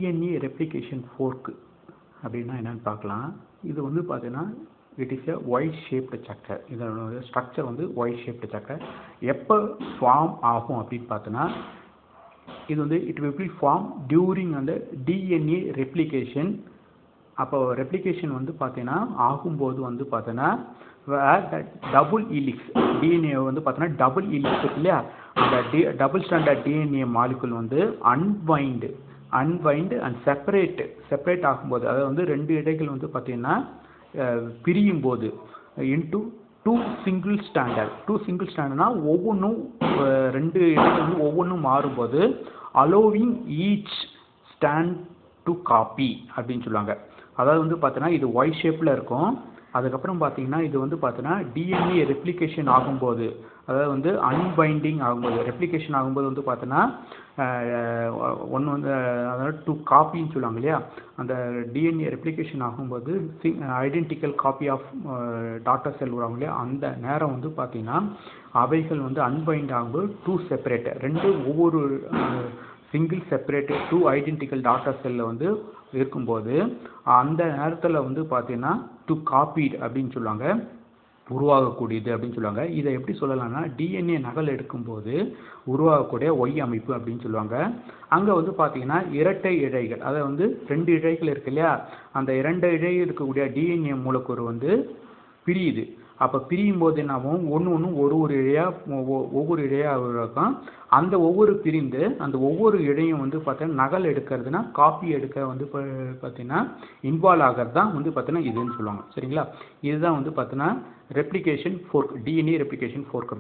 DNA replication fork அப்படின்னா என்னன்னு பார்க்கலாம். இது வந்து பார்த்தீங்கன்னா it is a Y shaped sugar. இதோட ஸ்ட்ரக்சர் வந்து ஒய் ஷேப்டு சக்கர். எப்போ ஃபார்ம் ஆகும் அப்படின்னு பார்த்தோன்னா இது வந்து it will be form during அந்த டிஎன்ஏ ரெப்ளிகேஷன். அப்போ ரெப்ளிகேஷன் வந்து பார்த்தீங்கன்னா ஆகும்போது வந்து பார்த்தோன்னா டபுள் இலிக்ஸ் டிஎன்ஏ வந்து பார்த்தோன்னா டபுள் இலிக்ஸ் இருக்கு இல்லையா, அந்த டபுள் ஸ்டாண்டர்ட் டிஎன்ஏ மாலிகுல் வந்து அன்வைண்டு அண்ட் செப்பரேட் ஆகும்போது, அதாவது வந்து ரெண்டு இடைகள் வந்து பார்த்தீங்கன்னா பிரியும் போது இன்டு டூ சிங்கிள் ஸ்டாண்டர்ட்னா ஒவ்வொன்றும் ரெண்டு இடைகள் வந்து ஒவ்வொன்றும் மாறும்போது allowing each stand to copy அப்படின்னு சொல்லுவாங்க. அதாவது வந்து பார்த்தீங்கன்னா இது ஒய் ஷேப்பில் இருக்கும். அதுக்கப்புறம் பார்த்தீங்கன்னா இது வந்து பார்த்தீங்கன்னா டிஎன்ஏ ரெப்ளிகேஷன் ஆகும்போது, அதாவது வந்து அன்பைண்டிங் ஆகும்போது, ரெப்ளிகேஷன் ஆகும்போது வந்து பார்த்தீங்கன்னா ஒன்று வந்து அதாவது டூ காப்பின்னு சொல்லுவாங்க இல்லையா, அந்த டிஎன்ஏ ரெப்ளிகேஷன் ஆகும்போது identical copy of daughter cell வருவாங்க இல்லையா, அந்த நேரம் வந்து பார்த்தீங்கன்னா அவைகள் வந்து அன்பைண்ட் ஆகும்போது டூ செப்பரேட், ரெண்டு ஒவ்வொரு single separated two identical daughter செல்லில் வந்து இருக்கும்போது அந்த நேரத்தில் வந்து பார்த்தீங்கன்னா டு காப்பீட் அப்படின்னு சொல்லுவாங்க, உருவாகக்கூடியது அப்படின்னு சொல்லுவாங்க. இதை எப்படி சொல்லலாம்னா டிஎன்ஏ நகல் எடுக்கும்போது உருவாகக்கூடிய ஒய் அமைப்பு அப்படின்னு சொல்லுவாங்க. அங்கே வந்து பார்த்தீங்கன்னா இரட்டை இழைகள், அதாவது வந்து ரெண்டு இழைகள் இருக்கு இல்லையா, அந்த இரண்டு இழைகள் இருக்கக்கூடிய டிஎன்ஏ மூலக்கூறு வந்து பிரியுது. அப்போ பிரியும் போது என்ன ஆகும், ஒவ்வொரு இழையாக இருக்கும். அந்த ஒவ்வொரு பிரிந்து அந்த ஒவ்வொரு இழையும் வந்து பார்த்தீங்கன்னா நகல் எடுக்கிறதுனா காப்பி எடுக்க வந்து பார்த்தீங்கன்னா இன்வால்வ் ஆகிறது தான் வந்து பார்த்தீங்கன்னா இதுன்னு சொல்லுவாங்க. சரிங்களா, இதுதான் வந்து பார்த்தீங்கன்னா replication fork, DNA replication fork.